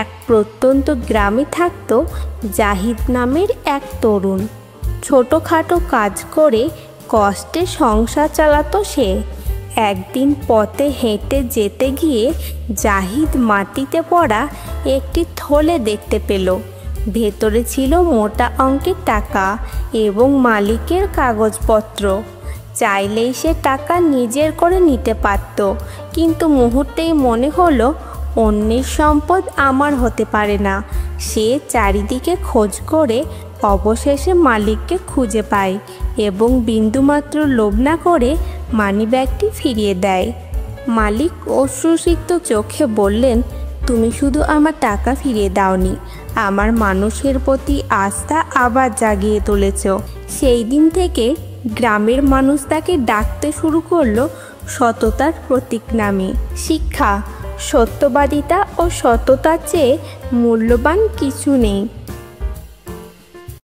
এক প্রত্যন্ত গ্রামে থাকত জাহিদ নামের এক তরুণ। ছোটোখাটো কাজ করে কষ্টে সংসার চালাতো সে। একদিন পথে হেঁটে যেতে গিয়ে জাহিদ মাটিতে পড়া একটি থলে দেখতে পেল। ভেতরে ছিল মোটা অঙ্কের টাকা এবং মালিকের কাগজপত্র। চাইলেই সে টাকা নিজের করে নিতে পারত, কিন্তু মুহূর্তেই মনে হলো অন্যের সম্পদ আমার হতে পারে না। সে চারিদিকে খোঁজ করে অবশেষে মালিককে খুঁজে পায় এবং বিন্দুমাত্র লোভ না করে মানিব্যাগটি ফিরিয়ে দেয়। মালিক অশ্রুসিক্ত চোখে বললেন, তুমি শুধু আমার টাকা ফিরিয়ে দাওনি, আমার মানুষের প্রতি আস্থা আবার জাগিয়ে তুলেছ। সেই দিন থেকে গ্রামের মানুষ তাকে ডাকতে শুরু করলো সততার প্রতীক নামে। শিক্ষা: সত্যবাদিতা ও সততার চেয়ে মূল্যবান কিছু নেই।